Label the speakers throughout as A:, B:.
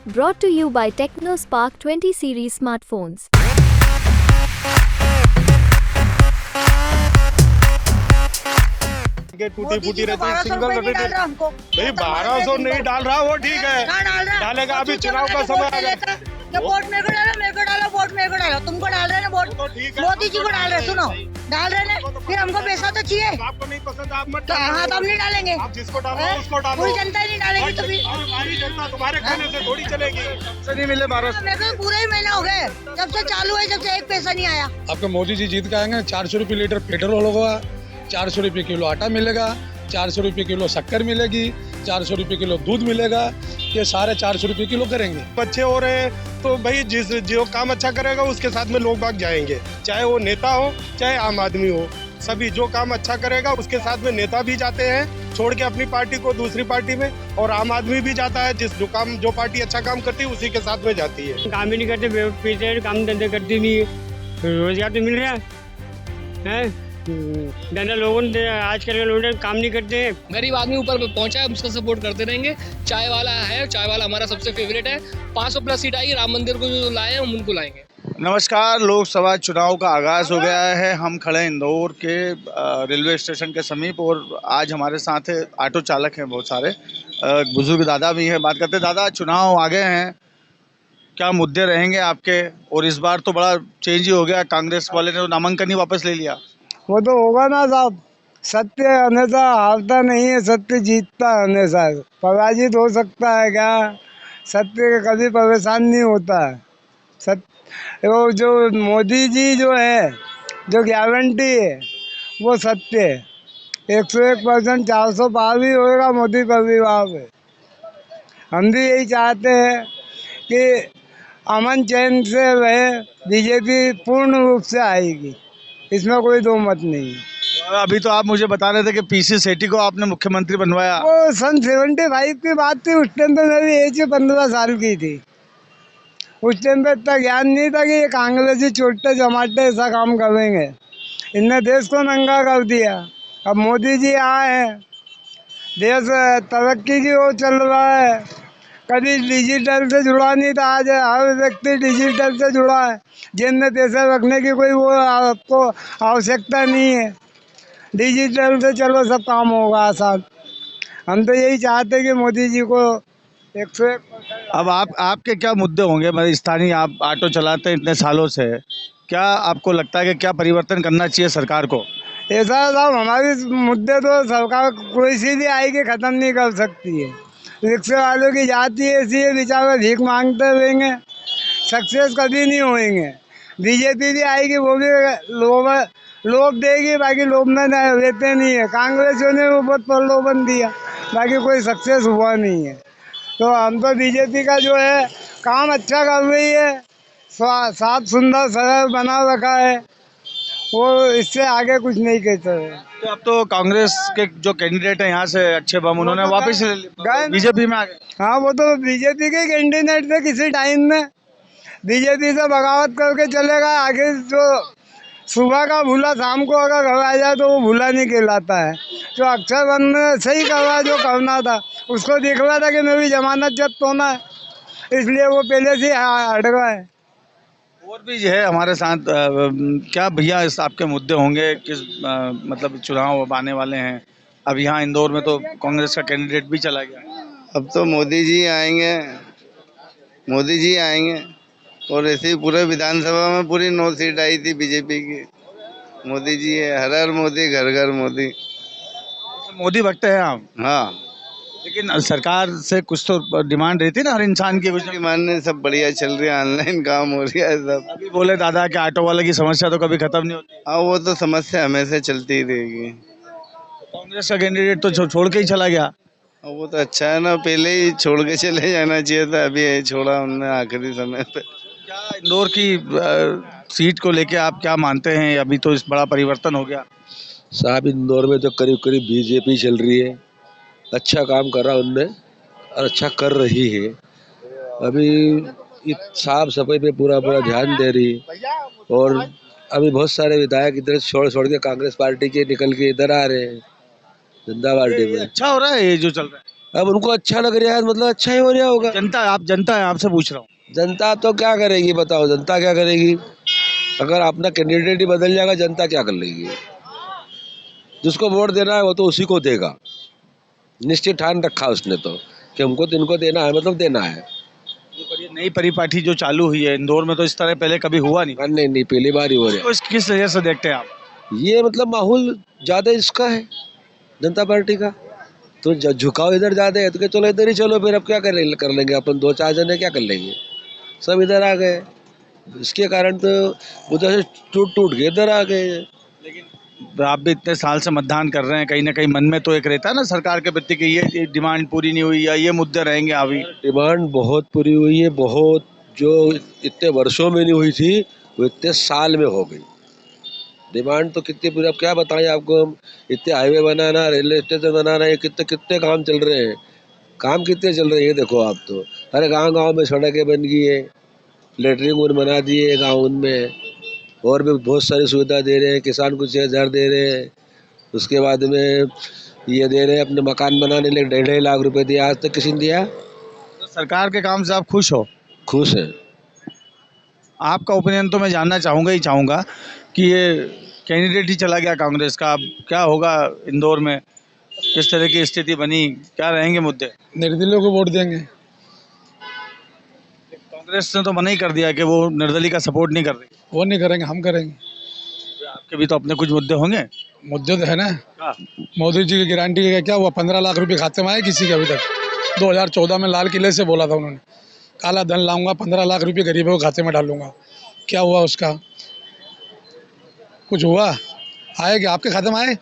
A: Brought to you by TechnoSpark 20 series smartphones.
B: टूटी फूटी रहती है, सिंगल रेटेड। भाई 1200 नहीं डाल रहा, वो ठीक है, डालेगा। अभी चुनाव का समय आ गया।
C: वोट मेरे को डालो, मेरे को डालो, वोट मेरे को डालो। तुमको डाल रहे हैं ना वोट, मोदी जी को डाल रहे हैं। सुनो, डाल रहे हैं, फिर हमको पैसा तो चाहिए।
B: आपको नहीं पसंद आप मत
C: तो हाँ, तो हम नहीं डालेंगे।
B: आप जिसको डालो उसको डालो।
C: पूरी जनता ही नहीं डालेगी तो भी
B: हमारी जनता तुम्हारे खाने से थोड़ी चलेगी। से नहीं मिले 1200।
C: मेरे को पूरा ही महीना हो गए जब से चालू है, जब से एक पैसा नहीं आया।
D: आपके मोदी जी जीत के आएंगे, 400 रुपये लीटर पेट्रोल होगा, 400 रुपये किलो आटा मिलेगा, 400 रुपये किलो शक्कर मिलेगी, 400 रुपये किलो दूध मिलेगा। ये सारे 400 रुपये किलो करेंगे।
B: बच्चे हो रहे हैं तो भाई जो काम अच्छा करेगा उसके साथ में लोग बाग जाएंगे, चाहे वो नेता हो चाहे आम आदमी हो। सभी जो काम अच्छा करेगा उसके साथ में नेता भी जाते हैं छोड़ के अपनी पार्टी को दूसरी पार्टी में, और आम आदमी भी जाता है। जो पार्टी अच्छा काम करती है उसी के साथ में जाती है।
E: काम ही नहीं करते, पीछे काम धंधे करती नहीं है, रोजगार तो मिल रहा है। धंधा लोगों ने आजकल के लोग काम नहीं करते हैं।
F: गरीब आदमी ऊपर पहुंचा है, हम उसका सपोर्ट करते रहेंगे। चाय वाला है, चाय वाला हमारा सबसे फेवरेट है। 500 प्लस सीट आएगी, राम मंदिर को जो लाए हैं हम उनको लाएंगे।
G: नमस्कार, लोकसभा चुनाव का आगाज़ हो गया है। हम खड़े हैं इंदौर के रेलवे स्टेशन के समीप, और आज हमारे साथ ऑटो चालक हैं बहुत सारे, बुजुर्ग दादा भी हैं। बात करते दादा, चुनाव आ गए हैं, क्या मुद्दे रहेंगे आपके? और इस बार तो बड़ा चेंज ही हो गया, कांग्रेस वाले ने नामांकन ही वापस ले लिया।
H: वो तो होगा ना साहब, सत्य हमेशा हारता नहीं है, सत्य जीतता है हमेशा। पराजित हो सकता है क्या? सत्य कभी परेशान नहीं होता है। सत्य वो जो मोदी जी जो है, जो गारंटी है वो सत्य है। 101% 400 पार भी होएगा मोदी परिवार में। हम भी यही चाहते हैं कि अमन चैन से रहे, बीजेपी पूर्ण रूप से आएगी, इसमें कोई दो मत नहीं है।
G: अभी तो आप मुझे बता रहे थे कि पीसी सेठी को आपने मुख्यमंत्री बनवाया।
H: वो सन 75 की बात थी, उस टाइम पे मेरी एज 15 साल की थी। उस टाइम पे इतना ज्ञान नहीं था कि ये कांग्रेसी छोटे जमाटे ऐसा काम करेंगे। इनने देश को नंगा कर दिया। अब मोदी जी आए हैं, देश तरक्की की ओर चल रहा है। कभी डिजिटल से जुड़ा नहीं था, आज हर व्यक्ति डिजिटल से जुड़ा है। जेब में पैसे रखने की कोई वो आपको आवश्यकता नहीं है, डिजिटल से चलो सब काम होगा आसान। हम तो यही चाहते हैं कि मोदी जी को 101%।
G: अब आपके क्या मुद्दे होंगे? मतलब स्थानीय आप ऑटो चलाते हैं इतने सालों से, क्या आपको लगता है कि क्या परिवर्तन करना चाहिए सरकार को?
H: ऐसा साहब, हमारे मुद्दे तो सरकार कोई सी भी आएगी ख़त्म नहीं कर सकती है। रिक्शे वालों की जाति ऐसी है, बेचारे भीख मांगते रहेंगे, सक्सेस कभी नहीं होएंगे। बीजेपी भी आएगी, वो भी लोभ देगी, बाकी लोभ में रहते नहीं है। कांग्रेसियों ने वो बहुत प्रलोभन दिया, बाकी कोई सक्सेस हुआ नहीं है। तो हम तो बीजेपी का जो है काम अच्छा कर रही है, साफ सुंदर सरल बना रखा है, वो इससे आगे कुछ नहीं कहते हैं।
G: तो अब तो कांग्रेस के जो कैंडिडेट हैं यहाँ से अच्छे बम, उन्होंने वापस बीजेपी में आ गए।
H: हाँ, वो तो बीजेपी के कैंडिडेट थे किसी टाइम में, बीजेपी से बगावत करके चलेगा। आगे जो सुबह का भूला शाम को अगर घर आ जाए तो वो भूला नहीं कहलाता है। जो अक्षर वन में सही करवा जो करना था, उसको देख रहा था कि मेरी जमानत जब्त होना है, इसलिए वो पहले से हट गया है।
G: और भी है हमारे साथ, क्या भैया इस आपके मुद्दे होंगे? किस मतलब चुनाव अब आने वाले हैं, अब यहाँ इंदौर में तो कांग्रेस का कैंडिडेट भी चला गया।
I: अब तो मोदी जी आएंगे, मोदी जी आएंगे। और ऐसे ही पूरे विधानसभा में पूरी 9 सीट आई थी बीजेपी की। मोदी जी है, हर हर मोदी, घर घर मोदी।
G: मोदी भक्त हैं आप?
I: हाँ,
G: लेकिन सरकार से कुछ तो डिमांड रहती है ना हर इंसान की। कुछ
I: मानने सब बढ़िया चल रही है, ऑनलाइन काम हो रहा है सब।
G: अभी बोले दादा कि ऑटो वाले की समस्या तो कभी खत्म नहीं होती।
I: हाँ, वो तो समस्या हमेशा चलती ही रहेगी।
G: कांग्रेस का कैंडिडेट तो छोड़ के ही चला गया।
I: वो तो अच्छा है ना, पहले ही छोड़ के चले जाना चाहिए था, अभी यही छोड़ा उन्होंने आखिरी समय पे।
G: क्या इंदौर की सीट को लेके आप क्या मानते हैं? अभी तो इस बड़ा परिवर्तन हो गया
J: साहब। इंदौर में तो करीब करीब बीजेपी चल रही है, अच्छा काम कर रहा उनने और अच्छा कर रही है। अभी साफ सफाई पे पूरा ध्यान दे रही है, और अभी बहुत सारे विधायक इधर छोड़ के कांग्रेस पार्टी के निकल के इधर आ रहे हैं, जनता पार्टी में।
G: अच्छा हो रहा है ये जो चल रहा है।
J: अब उनको अच्छा लग रहा है मतलब अच्छा ही हो रहा होगा।
G: जनता, आप जनता है, आपसे पूछ रहा हूँ।
J: जनता तो क्या करेगी बताओ, जनता क्या करेगी? अगर अपना कैंडिडेट ही बदल जाएगा जनता क्या कर लेगी? जिसको वोट देना है वो तो उसी को देगा, निश्चित ठान रखा उसने तो कि हमको तो इनको देना है, मतलब देना है।
G: ये नई परिपाटी जो चालू हुई है इंदौर में, तो इस तरह पहले कभी हुआ नहीं।
J: नहीं पहली बार ही हो रहा
G: तो किस वजह से देखते हैं आप?
J: है। ये मतलब माहौल ज्यादा इसका है जनता पार्टी का, तो झुकाव इधर ज्यादा है, तो क्या चलो इधर ही चलो, फिर अब क्या कर लेंगे अपन 2-4 जने क्या कर लेंगे, सब इधर आ गए। इसके कारण तो उधर से टूट के इधर आ गए।
G: आप भी इतने साल से मतदान कर रहे हैं, कहीं ना कहीं मन में तो एक रहता है ना सरकार के प्रति कि ये डिमांड पूरी नहीं हुई या ये मुद्दे रहेंगे अभी।
J: डिमांड बहुत पूरी हुई है, बहुत, जो इतने वर्षों में नहीं हुई थी वो इतने साल में हो गई। डिमांड तो कितनी पूरी, अब क्या बताएं आपको, हम इतने हाईवे बनाना, रेलवे स्टेशन बनाना, ये कितने कितने काम चल रहे हैं, काम कितने चल रहे हैं ये देखो आप तो। अरे गांव में सड़कें बन गई है, लेटरिन बना दिए गाँव में, और भी बहुत सारी सुविधा दे रहे हैं, किसान को 6,000 दे रहे हैं, उसके बाद में ये दे रहे हैं अपने मकान बनाने के लिए 2.5 लाख रुपए दिया, आज तक किसी ने दिया?
G: तो सरकार के काम से आप खुश हो?
J: खुश है।
G: आपका ओपिनियन तो मैं जानना चाहूँगा कि ये कैंडिडेट ही चला गया कांग्रेस का, अब क्या होगा इंदौर में, किस तरह की स्थिति बनी, क्या रहेंगे मुद्दे?
D: निर्दलीय को वोट देंगे।
G: कांग्रेस ने तो मना ही कर दिया कि वो निर्दलीय का सपोर्ट नहीं कर रही।
D: वो नहीं करेंगे, हम करेंगे।
G: आपके भी तो अपने कुछ मुद्दे होंगे।
D: मुद्दे तो है ना, मोदी जी की गारंटी का क्या हुआ, 15 लाख रुपए खाते में आए किसी के अभी तक? 2014 में लाल किले से बोला था उन्होंने, काला धन लाऊंगा, 15 लाख रुपए गरीबों के खाते में डालूंगा। क्या हुआ उसका? कुछ हुआ? आए क्या आपके खाते में आए?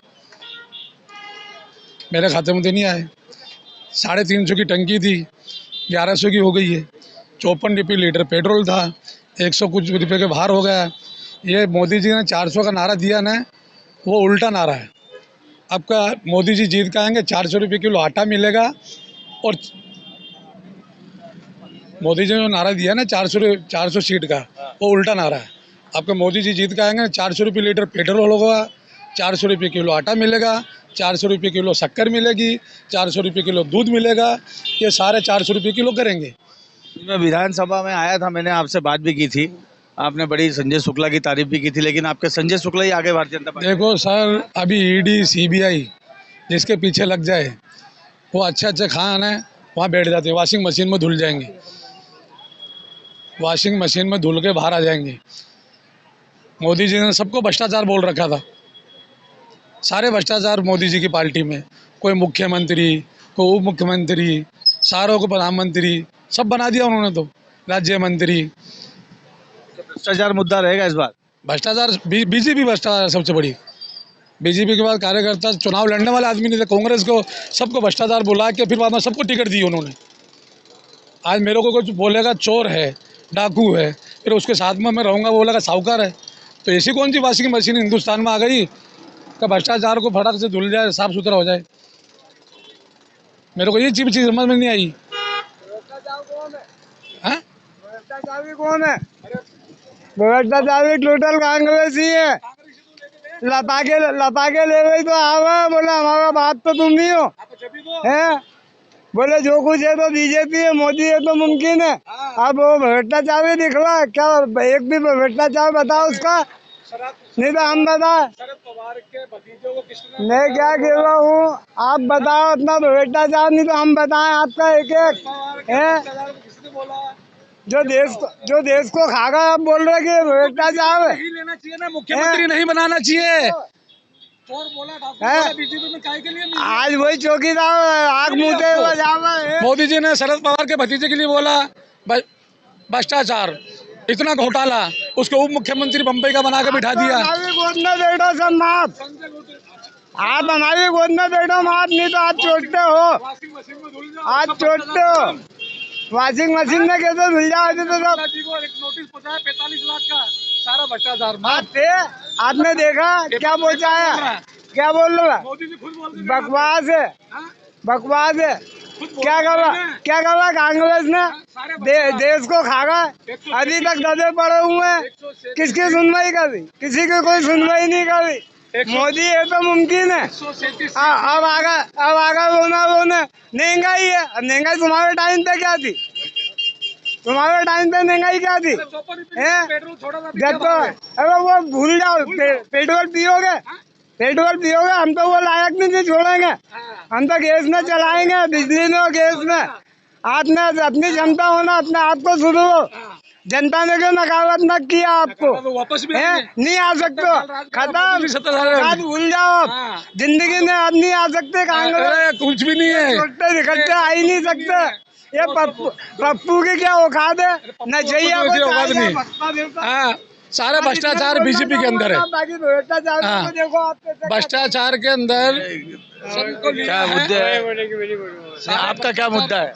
D: मेरे खाते में तो नहीं आए। 350 की टंकी थी, 1100 की हो गई है। 54 रुपये लीटर पेट्रोल था, 100 कुछ रुपये के बाहर हो गया। ये मोदी जी ने 400 का नारा दिया ना, वो उल्टा नारा है। आपका मोदी जी जीत के आएंगे, 400 रुपये किलो आटा मिलेगा, और मोदी जी ने जो नारा दिया ना 400 सीट का, वो उल्टा नारा है। आपका मोदी जी जीत के आएंगे, 400 रुपये लीटर पेट्रोल होगा, 400 रुपये किलो आटा मिलेगा, 400 रुपये किलो शक्कर मिलेगी, 400 रुपये किलो दूध मिलेगा, ये सारे 400 रुपये किलो करेंगे।
G: मैं विधानसभा में आया था, मैंने आपसे बात भी की थी, आपने बड़ी संजय शुक्ला की तारीफ भी की थी, लेकिन आपके संजय शुक्ला ही आगे भारतीय जनता पार्टी।
D: देखो सर, अभी ईडी CBI जिसके पीछे लग जाए, वो अच्छे खाना है वहाँ बैठ जाते हैं, वॉशिंग मशीन में धुल जाएंगे, वॉशिंग मशीन में धुल के बाहर आ जाएंगे। मोदी जी ने सबको भ्रष्टाचार बोल रखा था, सारे भ्रष्टाचार मोदी जी की पार्टी में, कोई मुख्यमंत्री, कोई उप मुख्यमंत्री, सारों को प्रधानमंत्री, सब बना दिया उन्होंने तो, राज्य मंत्री।
G: भ्रष्टाचार मुद्दा रहेगा इस बार।
D: भ्रष्टाचार बीजेपी भ्रष्टाचार सबसे बड़ी, बीजेपी के बाद कार्यकर्ता चुनाव लड़ने वाले आदमी नहीं थे, कांग्रेस को सबको भ्रष्टाचार बुला के फिर बाद में सबको टिकट दी उन्होंने। आज मेरे को कुछ बोलेगा चोर है, डाकू है, फिर उसके साथ में मैं रहूँगा, बोलेगा साहूकार है। तो ऐसी कौन सी वॉशिंग मशीन हिंदुस्तान में आ गई कि भ्रष्टाचार को फटाक से धुल जाए, साफ सुथरा हो जाए? मेरे को ये चीज समझ में नहीं आई।
H: कौन है? भ्रष्टाचारी टोटल कांग्रेस ही है। लता के ले गई तो आवा, बोला हमारा बात तो तुम ही हो, है? बोले जो कुछ है तो बीजेपी है, मोदी है तो मुमकिन है। अब वो भ्रष्टाचारी दिख रहा है क्या? एक भी भ्रष्टाचार बताओ उसका, नहीं तो हम बताए। मैं क्या कह रहा हूँ, आप बताओ अपना भ्रष्टाचार, नहीं तो हम बताएं आपका एक एक है। जो देश को खागा, आप बोल रहे कि भ्रष्टाचार है।
D: लेना चाहिए ना, मुख्यमंत्री नहीं बनाना चाहिए।
H: आज वही चौकीदार आग मुझे
D: मोदी जी ने शरद पवार के भतीजे के लिए बोला भ्रष्टाचार, इतना घोटाला, उसको उप मुख्यमंत्री बम्बई का बना के बिठा दिया।
H: गोद में बैठो सब माफ, आप हमारी गोद में बैठो माफ, नहीं तो आप चोटते हो, आप चोटते हो। वॉशिंग मशीन में कैसे धुल जाओ? तो सब
D: एक नोटिस पहुंचा है 45 लाख का, सारा भ्रष्टाचार।
H: आपने देखा क्या पहुंचाया? क्या बोल रहा? बकवास है, बकवास है। क्या कर रहा कांग्रेस ने? देश को खागा, अभी तक दबे पड़े हुए हैं। किसकी सुनवाई कर रही? किसी की कोई सुनवाई नहीं कर रही। मोदी है तो मुमकिन है। अब आगा रोना महंगाई है। अब महंगाई तुम्हारे टाइम पे क्या थी? तुम्हारे टाइम पे महंगाई क्या थी? देखो अरे वो भूल जाओ, पेट्रोल पियोगे हम तो वो लायक नहीं छोड़ेंगे। हम तो गैस में चलाएंगे, बिजली में और गैस में। आपने अपनी जनता होना, अपने आप को सुधरो। जनता ने क्यों नकारात्मक किया आपको?
D: वापस भी
H: नहीं आ सकते, खत्म, भूल जाओ आप। जिंदगी में आप नहीं आ सकते। कांग्रेस
D: कुछ भी नहीं है,
H: छोटे निकलते आ ही नहीं सकते। ये पप्पू की क्या औकात है? न चाहिए
D: सारा भ्रष्टाचार बीजेपी के अंदर है। भ्रष्टाचार के अंदर
G: क्या मुद्दे हैं? आपका क्या मुद्दा है?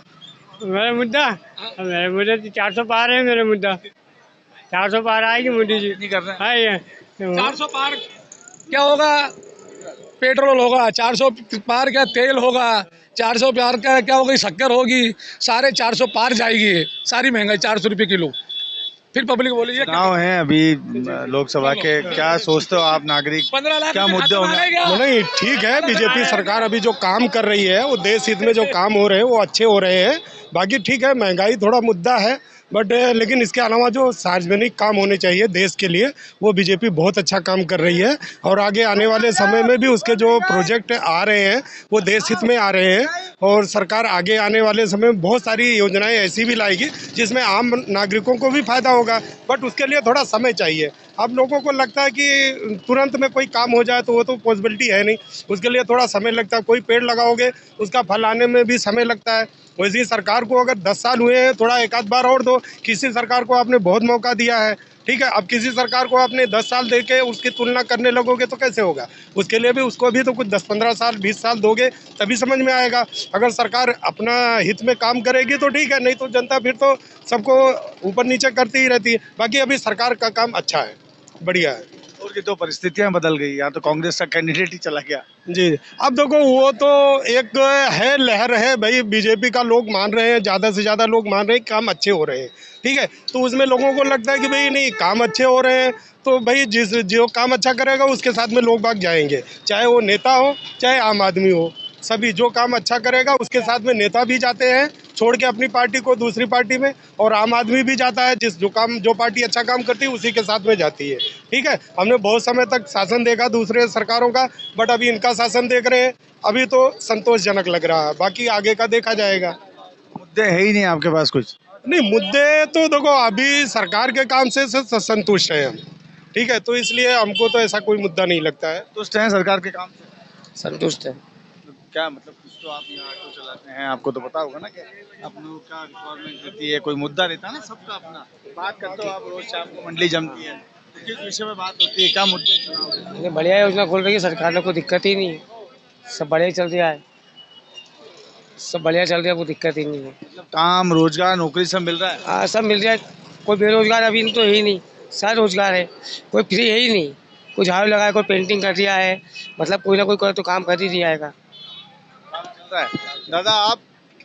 E: मेरा मुद्दा तो 400 पार है। मेरा मुद्दा 400 पार आएगी मोदी जी।
G: नहीं कर रहे हैं।
D: 400 पार क्या होगा? पेट्रोल होगा। 400 पार क्या तेल होगा? 400 पार का क्या होगी? शक्कर होगी। सारे 400 पार जाएगी। सारी महंगाई 400 रुपये किलो। फिर पब्लिक बोली
G: चुनाव है अभी लोकसभा के, क्या सोचते हो आप नागरिक?
D: 15 लाख
G: क्या मुद्दे होंगे?
B: नहीं, ठीक है, बीजेपी सरकार अभी जो काम कर रही है वो देश हित में जो काम हो रहे हैं वो अच्छे हो रहे हैं। बाकी ठीक है, महंगाई थोड़ा मुद्दा है, बट लेकिन इसके अलावा जो सार्वजनिक काम होने चाहिए देश के लिए वो बीजेपी बहुत अच्छा काम कर रही है। और आगे आने वाले समय में भी उसके जो प्रोजेक्ट आ रहे हैं वो देश हित में आ रहे हैं। और सरकार आगे आने वाले समय में बहुत सारी योजनाएं ऐसी भी लाएगी जिसमें आम नागरिकों को भी फायदा होगा, बट उसके लिए थोड़ा समय चाहिए। अब लोगों को लगता है कि तुरंत में कोई काम हो जाए, तो वो तो पॉसिबिलिटी है नहीं, उसके लिए थोड़ा समय लगता है। कोई पेड़ लगाओगे उसका फल आने में भी समय लगता है। वैसे ही सरकार को अगर 10 साल हुए हैं, थोड़ा एक आध बार और दो। किसी सरकार को आपने बहुत मौका दिया है, ठीक है, अब किसी सरकार को आपने 10 साल दे के उसकी तुलना करने लगोगे तो कैसे होगा? उसके लिए भी उसको भी तो कुछ 10-15 साल 20 साल दोगे तभी समझ में आएगा। अगर सरकार अपना हित में काम करेगी तो ठीक है, नहीं तो जनता फिर तो सबको ऊपर नीचे करती ही रहती है। बाकी अभी सरकार का काम अच्छा है, बढ़िया है।
G: और की तो परिस्थितियां बदल गई, यहाँ तो कांग्रेस का कैंडिडेट ही चला गया।
B: जी, अब देखो वो तो एक है, लहर है भाई, बीजेपी का लोग मान रहे हैं, ज़्यादा से ज़्यादा लोग मान रहे हैं काम अच्छे हो रहे हैं, ठीक है। तो उसमें लोगों को लगता है कि भाई नहीं, काम अच्छे हो रहे हैं तो भाई जो काम अच्छा करेगा उसके साथ में लोग भाग जाएंगे, चाहे वो नेता हो चाहे आम आदमी हो। सभी जो काम अच्छा करेगा उसके साथ में नेता भी जाते हैं छोड़ के अपनी पार्टी को दूसरी पार्टी में, और आम आदमी भी जाता है जो पार्टी अच्छा काम करती है उसी के साथ में जाती है, ठीक है। हमने बहुत समय तक शासन देखा दूसरे सरकारों का, बट अभी इनका शासन देख रहे हैं, अभी तो संतोषजनक लग रहा है। बाकी आगे का देखा जाएगा।
G: मुद्दे है ही नहीं आपके पास कुछ?
B: नहीं, मुद्दे तो देखो अभी सरकार के काम से संतुष्ट है हम, ठीक है, तो इसलिए हमको तो ऐसा कोई मुद्दा नहीं लगता है।
G: संतुष्ट हैं सरकार के काम से?
E: संतुष्ट है।
G: क्या मतलब, कुछ तो आप यहाँ ऑटो चलाते हैं, आपको तो पता होगा ना कि अपनों का रिक्वायरमेंट रहती है, कोई मुद्दा रहता है ना सबका अपना। बात करते हो आप, रोज शाम को मंडली जमती है, तो किस विषय में बात होती है, क्या मुद्दे चुनाव में?
E: बढ़िया योजना खोल रही है सरकार ने, कोई दिक्कत ही नहीं है, सब बढ़िया चल रहा है, सब बढ़िया चल रहा है, कोई दिक्कत ही नहीं है।
G: मतलब काम, रोजगार, नौकरी सब मिल रहा है?
E: हाँ, सब मिल रहा है। कोई बेरोजगार अभी तो है ही नहीं, सारे रोजगार है, कोई फ्री है ही नहीं। कोई झाड़ू लगाया, कोई पेंटिंग कर दिया है, मतलब कोई ना कोई तो काम कर ही नहीं आएगा।
G: दादा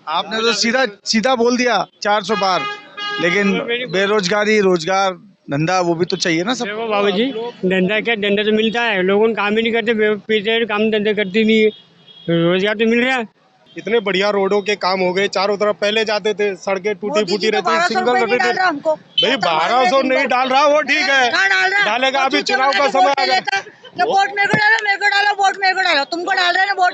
G: आपने तो सीधा बोल दिया 400 पार, लेकिन बेरोजगारी, रोजगार, धंधा वो भी तो चाहिए ना सबको।
E: बाबू जी, धंधा क्या, धंधा तो मिलता है, लोगों काम ही नहीं करते, पीछे काम धंधे करते नहीं है, रोजगार तो मिल रहा है।
B: इतने बढ़िया रोडों के काम हो गए चारों तरफ, पहले जाते थे सड़कें टूटी फूटी रहती, सिंगल भाई 1200 नहीं डाल रहा, वो ठीक है, डालेगा, अभी चुनाव का समय आ गया।
C: वोट मेरे को डालो, वोट मेरे को डालो, तुमको डाल रहे हैं वोट,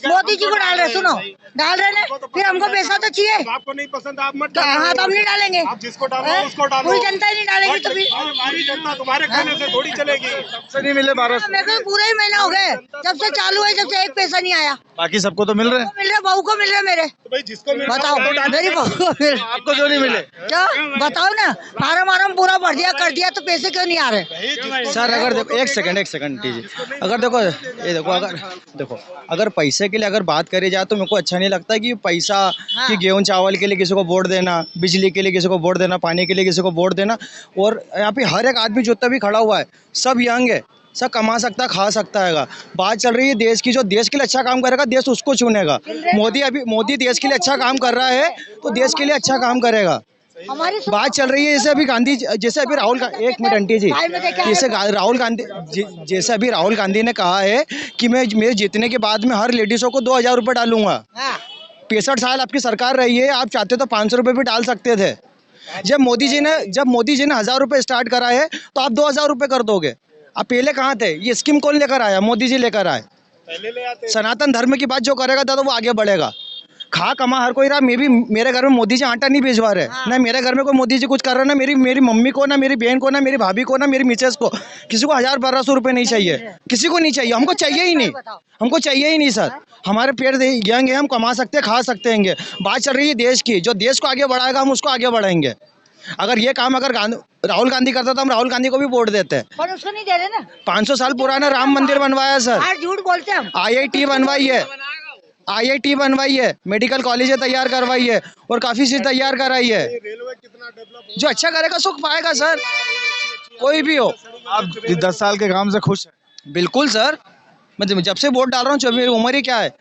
C: मोदी जी को डाल रहे, सुनो, डाल रहे हैं, फिर हमको पैसा तो चाहिए।
B: आपको नहीं पसंद आप मत
C: डालो। हाँ, तो हम नहीं डालेंगे,
B: आप जिसको डालो उसको डालो,
C: पूरी जनता ही नहीं डालेगी तो भी
B: हमारी जनता तुम्हारे कहने से थोड़ी चलेगी।
G: सबसे नहीं मिले 1200?
C: मेरे को पूरा ही महीना हो गए जब से चालू है, जब से एक पैसा नहीं आया।
G: बाकी सबको तो मिल रहे हैं?
C: मिल रहा, बहू को मिल रहा है मेरे।
B: तो भाई जिसको
C: बताओ, मेरी बहू को मिल,
G: आपको क्यों नहीं मिले?
C: क्या बताओ ना, फार्म पूरा भर दिया कर दिया, तो पैसे क्यों नहीं आ रहे?
K: सर अगर देखो, एक सेकंड दीजिए, अगर देखो ये देखो, अगर पैसे के लिए अगर बात करी जाए तो मेरे को अच्छा नहीं लगता कि पैसा कि गेहूं चावल के लिए किसी को वोट देना, बिजली के लिए किसी को वोट देना, पानी के लिए किसी को वोट देना। और यहाँ पे हर एक आदमी जितना भी खड़ा हुआ है सब यंग है, सब कमा सकता है, खा सकता है। बात चल रही है देश की, जो देश के लिए अच्छा काम करेगा देश उसको चुनेगा। मोदी देश के लिए अच्छा काम कर रहा है तो देश के लिए अच्छा काम करेगा।
C: हमारी
K: बात चल रही है जैसे अभी गांधी, जैसे अभी राहुल, एक मिनट आंटी जी, जैसे राहुल गांधी, जैसे अभी राहुल गांधी ने कहा है कि मैं मेरे जीतने के बाद में हर लेडीजों को 2,000 रुपये डालूंगा। 65 साल आपकी सरकार रही है, आप चाहते तो 500 रुपये भी डाल सकते थे। जब मोदी जी ने 1,000 रुपये स्टार्ट करा है तो आप 2,000 रुपये कर दोगे। आप पहले कहाँ थे? ये स्कीम कौन लेकर आया? मोदी जी लेकर आए। सनातन धर्म की बात जो करेगा तो वो आगे बढ़ेगा। खा कमा हर कोई रहा, मैं भी, मेरे घर में मोदी जी आटा नहीं भिजवा रहे, ना मेरे घर में कोई मोदी जी कुछ कर रहा, ना मेरी मम्मी को, ना मेरी बहन को, ना मेरी भाभी को, ना मेरी मिसेस को, किसी को 1,000-1,200 रुपये नहीं चाहिए, किसी को नहीं चाहिए, हमको चाहिए ही नहीं, हमको चाहिए ही नहीं सर। हमारे पेट यंग है, हम कमा सकते हैं, खा सकते हैं। बात चल रही है देश की, जो देश को आगे बढ़ाएगा हम उसको आगे बढ़ाएंगे। अगर ये काम अगर राहुल गांधी करता तो हम राहुल गांधी को भी वोट देते हैं,
C: पर उसको नहीं दे रहे ना।
K: 500 साल पुराना राम मंदिर बनवाया सर,
C: झूठ बोलते हम।
K: IIT बनवाई है, IIT बनवाई है, मेडिकल कॉलेजें तैयार करवाई है और काफ़ी चीज़ तैयार कराई है। जो अच्छा करेगा सुख पाएगा सर, कोई भी हो।
G: आप 10 साल के काम से खुश हैं?
K: बिल्कुल सर, मैं जब से वोट डाल रहा हूँ, मेरी उम्र ही क्या है,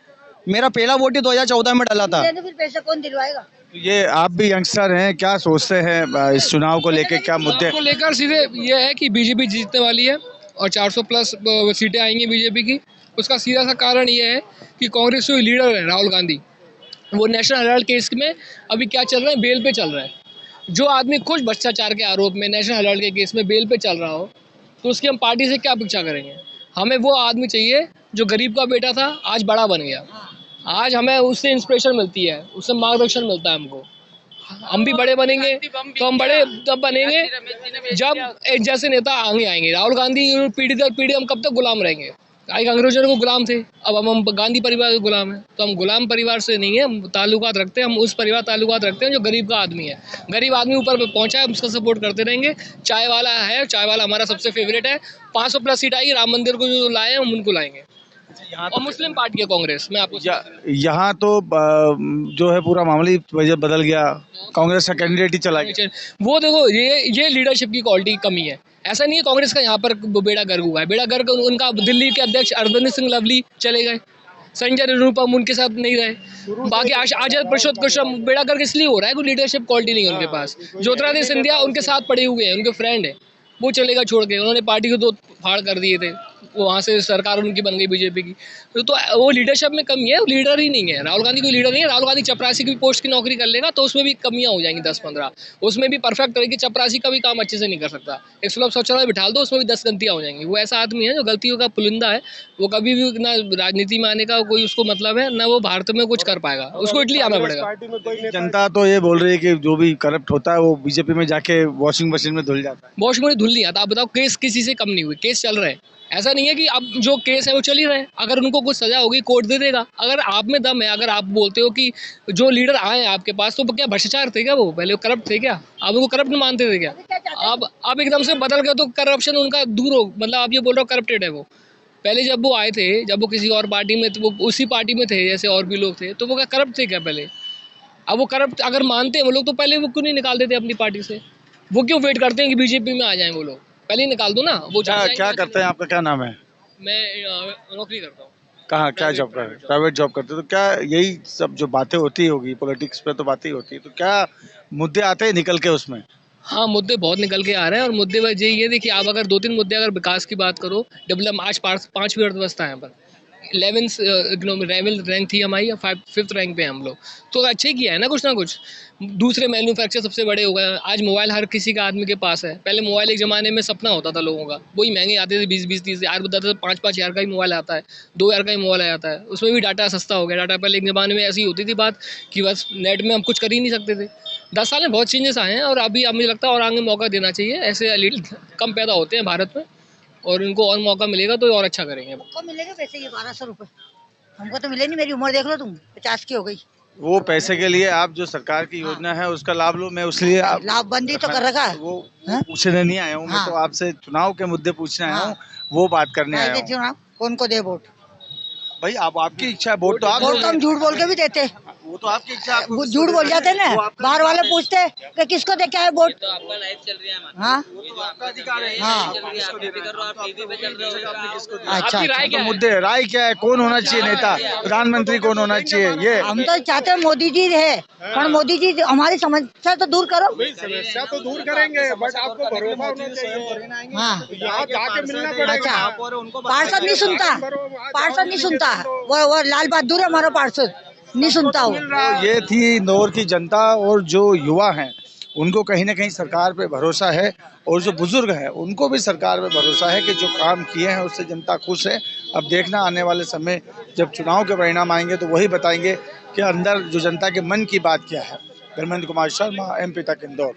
K: मेरा पहला वोट ही 2014 में डाला था।
C: फिर पैसे कौन दिलवाएगा?
G: ये आप भी यंगस्टर हैं, क्या सोचते हैं इस चुनाव को लेकर, क्या मुद्दे
F: को लेकर? सीधे ये है कि बीजेपी जीतने वाली है और 400 प्लस सीटें आएंगी बीजेपी की। उसका सीधा सा कारण ये है कि कांग्रेस के लीडर है राहुल गांधी, वो नेशनल हेराल्ड केस में अभी क्या चल रहा है, बेल पे चल रहा है। जो आदमी खुद भ्रष्टाचार के आरोप में नेशनल हेराल्ड के केस में बेल पे चल रहा हो तो उसकी हम पार्टी से क्या अपेक्षा करेंगे? हमें वो आदमी चाहिए जो गरीब का बेटा था, आज बड़ा बन गया। आज हमें उससे इंस्पिरेशन मिलती है, उससे मार्गदर्शन मिलता है हमको। हम भी बड़े बनेंगे तो हम बड़े तब बनेंगे जब एक जैसे नेता आगे आएंगे। राहुल गांधी पीढ़ी दर पीढ़ी हम कब तक गुलाम रहेंगे? आज अंग्रेजों को गुलाम थे, अब हम गांधी परिवार के गुलाम हैं। तो हम गुलाम परिवार से नहीं है, हम ताल्लुकात रखते हैं, हम उस परिवार ताल्लुकात रखते हैं जो गरीब का आदमी है। गरीब आदमी ऊपर पहुंचा है, हम उसका सपोर्ट करते रहेंगे। चाय वाला है, चाय वाला हमारा सबसे फेवरेट है। 500 प्लस सीट आएगी, राम मंदिर को जो लाए हैं हम उनको लाएंगे। और मुस्लिम पार्टी है कांग्रेस में, आपको
G: यहाँ तो जो है पूरा मामला ही बदल गया, कांग्रेस का कैंडिडेट ही चला गया।
F: वो देखो, ये लीडरशिप की क्वालिटी की कमी है। ऐसा नहीं है कांग्रेस का यहाँ पर बेड़ा गर्क हुआ है, बेड़ा गर्क उनका दिल्ली के अध्यक्ष अरविंद सिंह लवली चले गए, संजय निरुपम उनके साथ नहीं रहे, बाकी आजाद प्रसाद कुशवाहा। बेड़ा गर्क इसलिए हो रहा है, कोई लीडरशिप क्वालिटी नहीं है उनके पास। ज्योतिरादित्य सिंधिया उनके साथ पड़े हुए हैं, उनके फ्रेंड है, वो चलेगा छोड़ के। उन्होंने पार्टी को 2 फाड़ कर दिए थे, वहाँ से सरकार उनकी बन गई बीजेपी की। तो वो लीडरशिप में कमी है, वो लीडर ही नहीं है। राहुल गांधी कोई लीडर नहीं है। राहुल गांधी चपरासी की पोस्ट की नौकरी कर लेगा तो उसमें भी कमियां हो जाएंगी 10-15, उसमें भी परफेक्ट तरीके चपरासी का भी काम अच्छे से नहीं कर सकता। एक सुलभ शौचालय बिठा दो, उसमें भी 10 गलतियां हो जाएंगी। वो ऐसा आदमी है जो गलतियों का पुलिंदा है, वो कभी भी ना राजनीति में आने का कोई उसको मतलब है, ना वो भारत में कुछ कर पाएगा, उसको इटली आना पड़ेगा।
G: जनता तो ये बोल रही है कि जो भी करप्ट होता है वो बीजेपी में जाके वॉशिंग मशीन में धुल जाता है।
F: वॉशिंग मशीन धुल नहीं आता। आप बताओ, केस किसी से कम नहीं हुए, केस चल रहे हैं। ऐसा नहीं है कि अब जो केस है वो चल ही रहे हैं। अगर उनको कुछ सजा होगी कोर्ट दे देगा। अगर आप में दम है, अगर आप बोलते हो कि जो लीडर आए आपके पास तो क्या भ्रष्टाचार थे क्या? वो पहले करप्ट थे क्या? आप उनको करप्ट मानते थे क्या? अब एकदम से बदल गए तो करप्शन उनका दूर हो, मतलब आप ये बोल रहे हो करप्टेड है वो। पहले जब वो आए थे, जब वो किसी और पार्टी में, तो वो उसी पार्टी में थे जैसे और भी लोग थे, तो वो क्या करप्ट थे क्या पहले? अब वो करप्ट अगर मानते हैं वो लोग तो पहले वो क्यों नहीं निकाल देते अपनी पार्टी से? वो क्यों वेट करते हैं कि बीजेपी में आ जाएं वो लोग? पहले ही निकाल दो ना। वो
G: क्या करते हैं? आपका क्या नाम है?
F: मैं नौकरी करता हूँ।
G: कहाँ, क्या जॉब कर रहे हैं? प्राइवेट जॉब करते हैं। तो क्या यही सब जो बातें होती होगी पॉलिटिक्स पे, तो बातें ही होती है, तो क्या मुद्दे आते हैं निकल के उसमें?
F: हाँ, मुद्दे बहुत निकल के आ रहे हैं। और मुद्दे वजह ये देखिए, आप अगर 2-3 मुद्दे, अगर विकास की बात करो, डेवलप आज 5वीं अर्थव्यवस्था है यहाँ पर, 11th रैंक थी हमारी, 5th रैंक पे हम लोग, तो अच्छे किया है ना कुछ ना कुछ। दूसरे मैन्युफैक्चर सबसे बड़े हो गए। आज मोबाइल हर किसी का आदमी के पास है। पहले मोबाइल एक ज़माने में सपना होता था लोगों का, वही महंगे आते थे, 20-30 यार बताते थे, 5-5 हज़ार का ही मोबाइल आता है, 2 हज़ार का ही मोबाइल आता है। उसमें भी डाटा सस्ता हो गया। डाटा पहले एक ज़माने में ऐसी होती थी बात कि बस नेट में हम कुछ कर ही नहीं सकते थे। 10 साल में बहुत चेंजेस आए हैं और अभी मुझे लगता है और आगे मौका देना चाहिए। ऐसे कम पैदा होते हैं भारत में और उनको और मौका मिलेगा तो और अच्छा करेंगे।
C: मिलेगा पैसे ये 1200 रुपये, हमको तो मिले नहीं। मेरी उम्र देख लो तुम, 50 की हो गई।
G: वो पैसे के लिए आप जो सरकार की योजना है उसका लाभ लो। मैं उसलिए
C: लाभबंदी तो कर रखा है।
G: वो पूछने नहीं आया हूँ मैं, तो आपसे चुनाव के मुद्दे पूछने आया हूँ, वो बात करने आया हूँ।
C: चुनाव कौन को दे वोट?
G: भाई आप आपकी इच्छा है, वोट तो आप
C: वोट तो हम झूठ बोल के भी देते,
G: वो तो आपकी इच्छा है,
C: वो झूठ बोल जाते ना, बाहर वाले पूछते कि किसको दे के आए वोट। हाँ
G: आपका अधिकार है।
C: हाँ अच्छा
G: तो मुद्दे राय क्या है, कौन होना चाहिए नेता, प्रधानमंत्री कौन होना चाहिए, ये
C: हम तो चाहते हैं मोदी जी रहे, पर मोदी जी हमारी समस्या तो दूर करो।
B: समस्या तो दूर करेंगे, बट आपको भरोसा होना चाहिए।
C: हाँ
B: यहाँ जाके मिलना पड़ेगा।
C: अच्छा पार्षद नहीं सुनता, पार्षद नहीं सुनता, वो लाल बहादुर है हमारा पार्षद, नहीं सुनता वो।
G: ये थी इंदौर की जनता और जो युवा हैं उनको कहीं ना कहीं सरकार पे भरोसा है, और जो बुजुर्ग हैं उनको भी सरकार पे भरोसा है कि जो काम किए हैं उससे जनता खुश है। अब देखना आने वाले समय जब चुनाव के परिणाम आएंगे तो वही बताएंगे कि अंदर जो जनता के मन की बात क्या है। धर्मेंद्र कुमार शर्मा, MP तक, इंदौर।